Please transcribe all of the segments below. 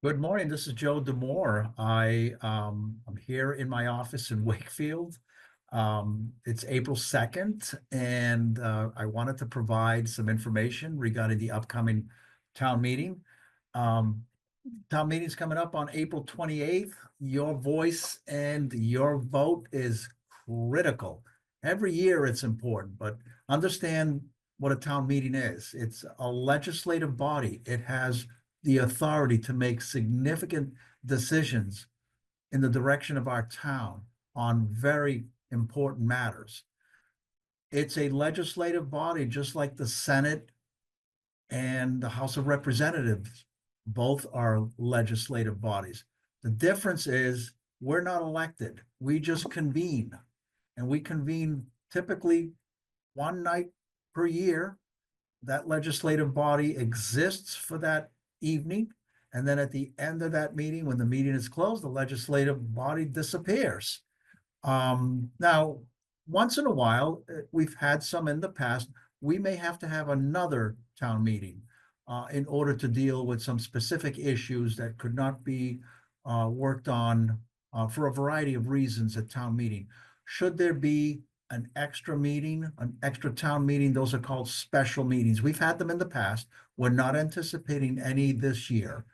Good morning. This is Joe Demore. I'm here in my office in Wakefield. It's April 2nd, and I wanted to provide some information regarding the upcoming town meeting. Um, Town meeting's coming up on April 28th. Your voice and your vote is critical. Every year it's important, but understand what a town meeting is. It's a legislative body. It has the authority to make significant decisions in the direction of our town on very important matters. It's a legislative body, just like the Senate and the House of Representatives. Both are legislative bodies. The difference is we're not elected. We just convene. And we convene typically one night per year. That legislative body exists for that evening. And then at the end of that meeting, when the meeting is closed, the legislative body disappears. Now, once in a while, we've had some in the past, we may have to have another town meeting in order to deal with some specific issues that could not be worked on for a variety of reasons at town meeting. Should there be an extra meeting, an extra town meeting, those are called special meetings. We've had them in the past. We're not anticipating any this year.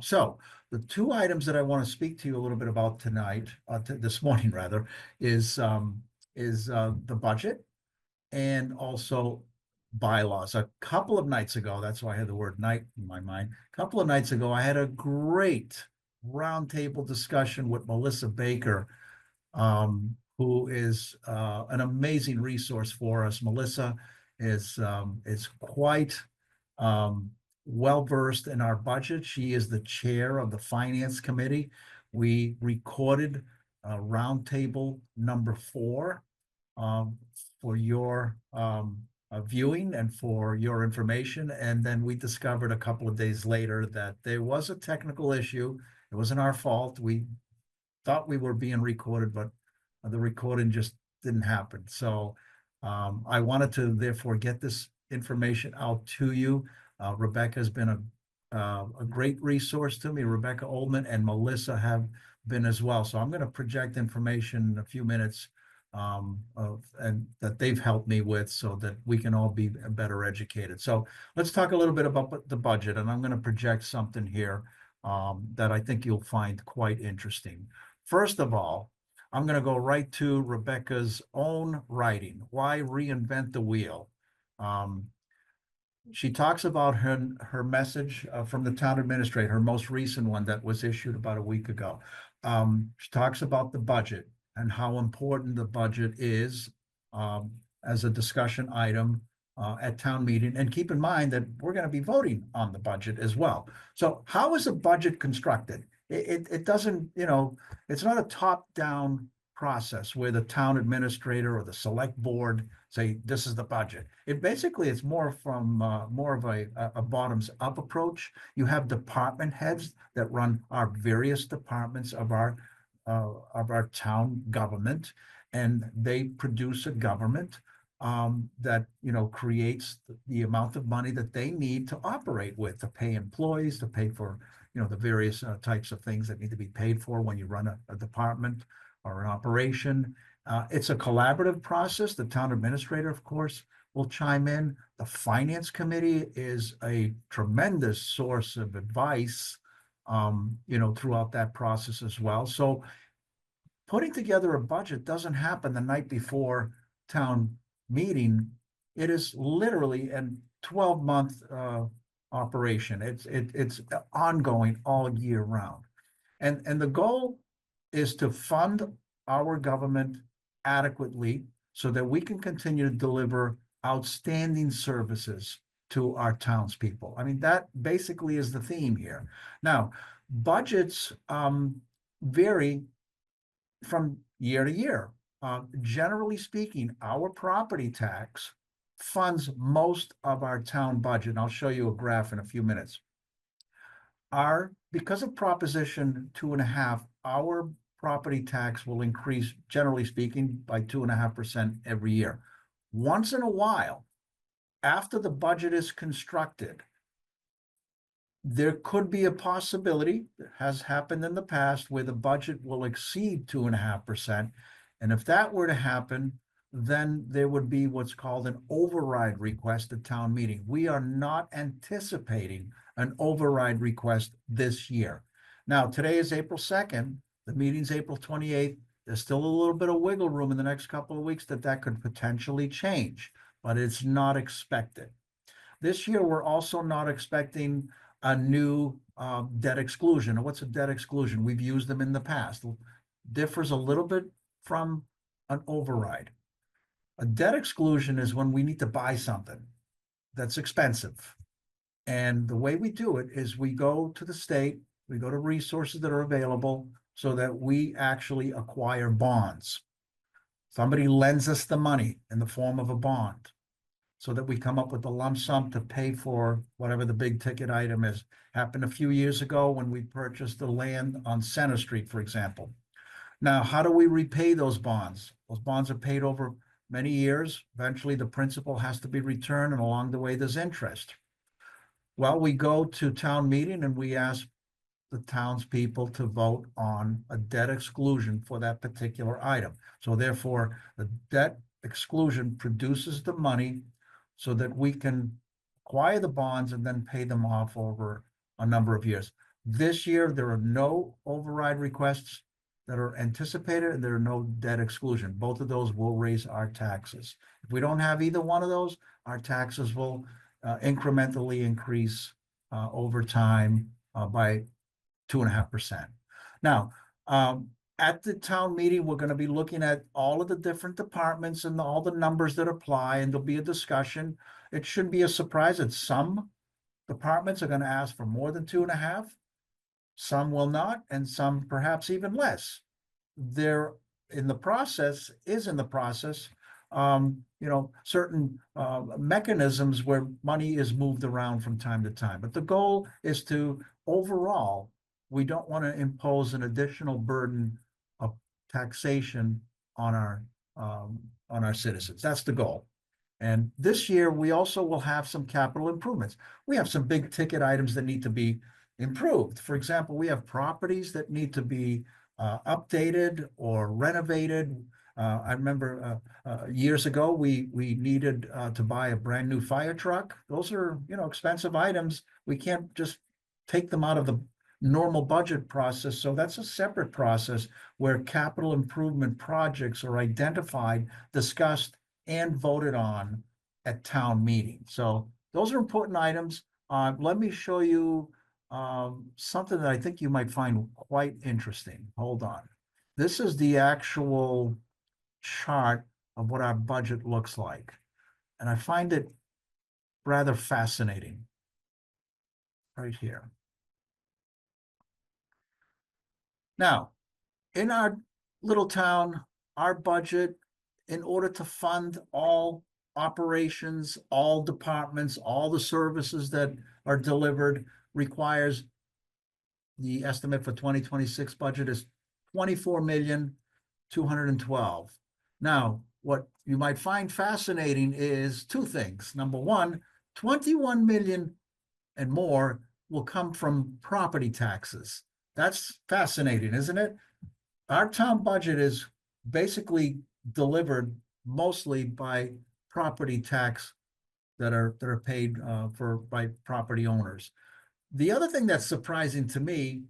So the two items that I want to speak to you a little bit about tonight, this morning rather, is the budget and also bylaws. A couple of nights ago, that's why I had the word night in my mind. A couple of nights ago, I had a great roundtable discussion with Melissa Baker, who is an amazing resource for us. Melissa is quite well-versed in our budget. She is the chair of the Finance Committee. We recorded roundtable number 4 for your viewing and for your information. And then we discovered a couple of days later that there was a technical issue. It wasn't our fault. We thought we were being recorded, but the recording just didn't happen. So I wanted to therefore get this information out to you. Rebecca has been a great resource to me. Rebecca Oldman and Melissa have been as well. So I'm going to project information in a few minutes and that they've helped me with so that we can all be better educated. So let's talk a little bit about the budget, and I'm going to project something here that I think you'll find quite interesting. First of all, I'm going to go right to Rebecca's own writing. Why reinvent the wheel? She talks about her message from the town administrator, her most recent one that was issued about a week ago. She talks about the budget and how important the budget is as a discussion item at town meeting. And keep in mind that we're going to be voting on the budget as well. So how is a budget constructed? It doesn't, it's not a top-down process where the town administrator or the select board say, this is the budget. It's more from more of a bottoms-up approach. You have department heads that run our various departments of our town government, and they produce a government that creates the amount of money that they need to operate with, to pay employees, to pay for the various types of things that need to be paid for when you run a department or an operation. It's a collaborative process. The town administrator, of course, will chime in. The finance committee is a tremendous source of advice, throughout that process as well. So putting together a budget doesn't happen the night before town meeting. It is literally a 12-month operation. It's ongoing all year round. And the goal is to fund our government adequately so that we can continue to deliver outstanding services to our townspeople. I mean, that basically is the theme here. Now, budgets vary from year to year. Generally speaking, our property tax funds most of our town budget. And I'll show you a graph in a few minutes. Because of Proposition 2.5, our property tax will increase, generally speaking, by 2.5% every year. Once in a while, after the budget is constructed, There could be a possibility, that has happened in the past, where the budget will exceed 2.5%. And if that were to happen, then there would be what's called an override request at town meeting. We are not anticipating an override request this year. Now, today is April 2nd, the meeting's April 28th. There's still a little bit of wiggle room in the next couple of weeks that could potentially change, but it's not expected. This year, we're also not expecting a new debt exclusion. What's a debt exclusion? We've used them in the past. Differs a little bit from an override. A debt exclusion is when we need to buy something that's expensive. And the way we do it is we go to the state, we go to resources that are available so that we actually acquire bonds. Somebody lends us the money in the form of a bond so that we come up with a lump sum to pay for whatever the big ticket item is. Happened a few years ago when we purchased the land on Center Street, for example. Now, how do we repay those bonds? Those bonds are paid over many years. Eventually, the principal has to be returned, and along the way, there's interest. Well, we go to town meeting and we ask the townspeople to vote on a debt exclusion for that particular item. So therefore, the debt exclusion produces the money so that we can acquire the bonds and then pay them off over a number of years. This year, there are no override requests that are anticipated, and there are no debt exclusion. Both of those will raise our taxes. If we don't have either one of those, our taxes will incrementally increase over time by 2.5%. Now, at the town meeting, we're going to be looking at all of the different departments and all the numbers that apply, and there'll be a discussion. It shouldn't be a surprise that some departments are going to ask for more than 2.5. Some will not, and some perhaps even less. There in the process, certain mechanisms where money is moved around from time to time. But the goal is to, overall, we don't want to impose an additional burden of taxation on our citizens. That's the goal. And this year, we also will have some capital improvements. We have some big ticket items that need to be improved. For example, we have properties that need to be updated or renovated. I remember years ago, we needed to buy a brand new fire truck. Those are, expensive items. We can't just take them out of the normal budget process. So that's a separate process where capital improvement projects are identified, discussed, and voted on at town meeting. So those are important items. Let me show you something that I think you might find quite interesting. Hold on. This is the actual chart of what our budget looks like. And I find it rather fascinating right here. Now, in our little town, our budget, in order to fund all operations, all departments, all the services that are delivered, requires, the estimate for 2026 budget is 24,212,000. Now, what you might find fascinating is two things. Number one, 21 million and more will come from property taxes. That's fascinating, isn't it? Our town budget is basically delivered mostly by property tax that are paid by property owners. The other thing that's surprising to me,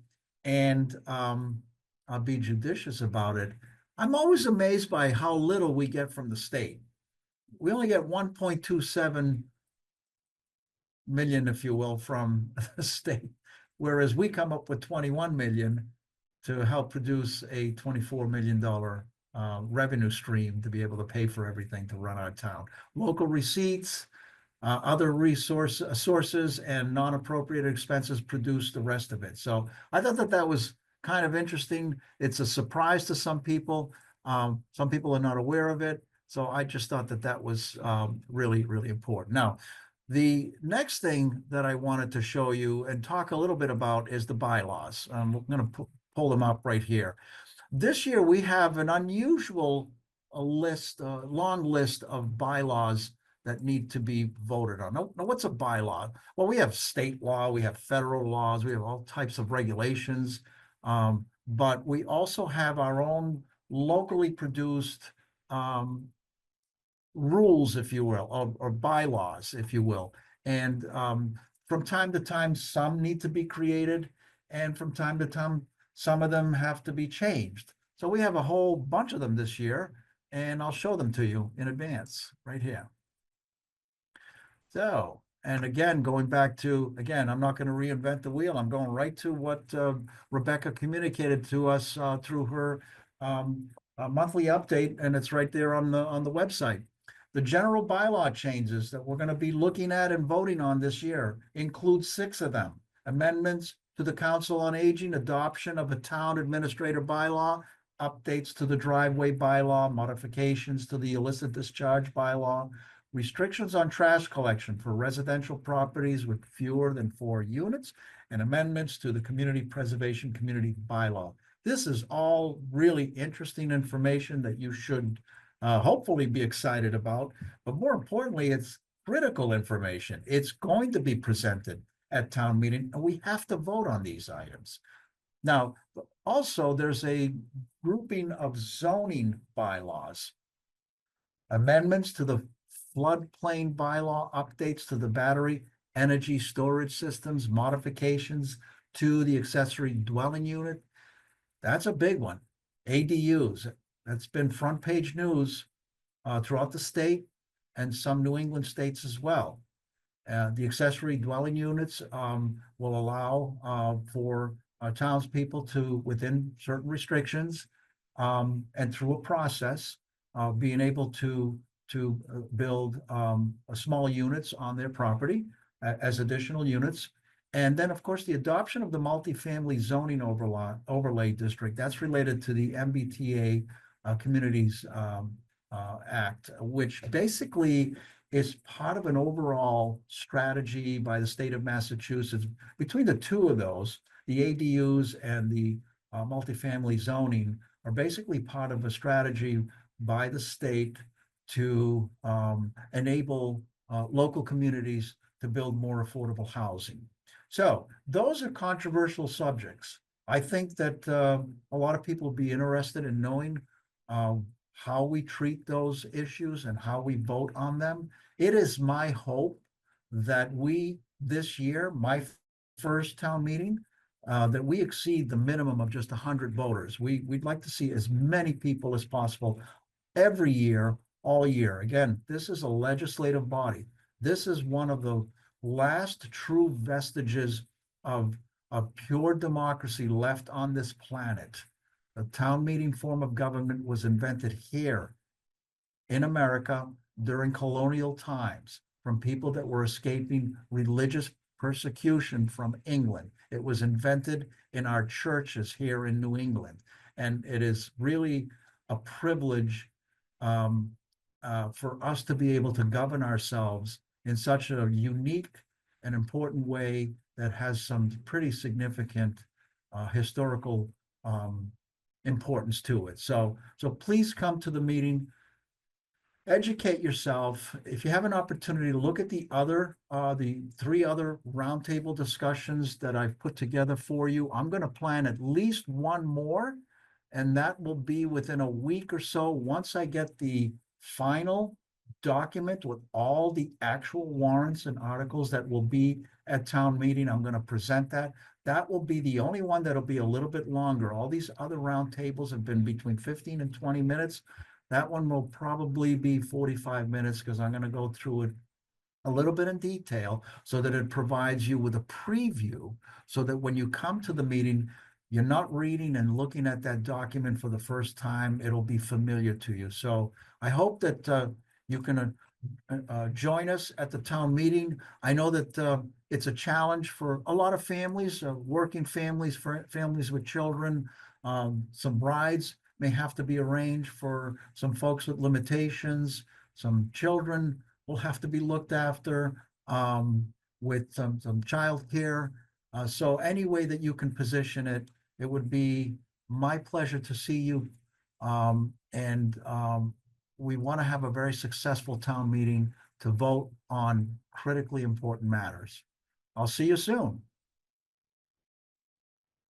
and I'll be judicious about it, I'm always amazed by how little we get from the state. We only get 1.27 million, if you will, from the state, whereas we come up with 21 million to help produce a $24 million revenue stream to be able to pay for everything to run our town. Local receipts, other sources, and non-appropriate expenses produce the rest of it. So I thought that was kind of interesting. It's a surprise to some people. Some people are not aware of it. So I just thought that was really, really important. Now, the next thing that I wanted to show you and talk a little bit about is the bylaws. I'm going to pull them up right here. This year, we have an unusual long list of bylaws that need to be voted on. Now, what's a bylaw? Well, we have state law, we have federal laws, we have all types of regulations, but we also have our own locally produced rules, if you will, or bylaws, if you will. And from time to time, some need to be created, and from time to time, some of them have to be changed. So we have a whole bunch of them this year, and I'll show them to you in advance right here. So, and again, going back to, again, I'm not going to reinvent the wheel. I'm going right to what Rebecca communicated to us through her monthly update, and it's right there on the website. The general bylaw changes that we're going to be looking at and voting on this year include 6 of them. Amendments to the Council on Aging, adoption of a town administrator bylaw, updates to the driveway bylaw, modifications to the illicit discharge bylaw, restrictions on trash collection for residential properties with fewer than 4 units, and amendments to the community preservation community bylaw. This is all really interesting information that you should hopefully be excited about, but more importantly, it's critical information. It's going to be presented at town meeting, and we have to vote on these items. Now, also, there's a grouping of zoning bylaws, amendments to the floodplain bylaw, updates to the battery energy storage systems, modifications to the accessory dwelling unit. That's a big one. ADUs, that's been front page news throughout the state and some New England states as well. The accessory dwelling units will allow for townspeople to, within certain restrictions and through a process, being able to build small units on their property as additional units. And then, of course, the adoption of the multifamily zoning overlay district, that's related to the MBTA Communities Act, which basically is part of an overall strategy by the state of Massachusetts. Between the two of those, the ADUs and the multifamily zoning are basically part of a strategy by the state to enable local communities to build more affordable housing. So those are controversial subjects. I think that a lot of people will be interested in knowing how we treat those issues and how we vote on them. It is my hope that we, this year, my first town meeting, that we exceed the minimum of just 100 voters. We'd like to see as many people as possible every year, all year. Again, this is a legislative body. This is one of the last true vestiges of pure democracy left on this planet. The town meeting form of government was invented here in America during colonial times from people that were escaping religious persecution from England. It was invented in our churches here in New England. And it is really a privilege for us to be able to govern ourselves in such a unique and important way that has some pretty significant historical importance to it. So please come to the meeting, educate yourself. If you have an opportunity to look at the 3 other roundtable discussions that I've put together for you, I'm going to plan at least one more, and that will be within a week or so. Once I get the final document with all the actual warrants and articles that will be at town meeting, I'm going to present that. That will be the only one that'll be a little bit longer. All these other roundtables have been between 15 and 20 minutes. That one will probably be 45 minutes because I'm going to go through it a little bit in detail so that it provides you with a preview so that when you come to the meeting, you're not reading and looking at that document for the first time. It'll be familiar to you. So I hope that you can join us at the town meeting. I know that it's a challenge for a lot of families, working families, for families with children. Some brides may have to be arranged for some folks with limitations. Some children will have to be looked after with some childcare. So any way that you can position it, it would be my pleasure to see you. We want to have a very successful town meeting to vote on critically important matters. I'll see you soon.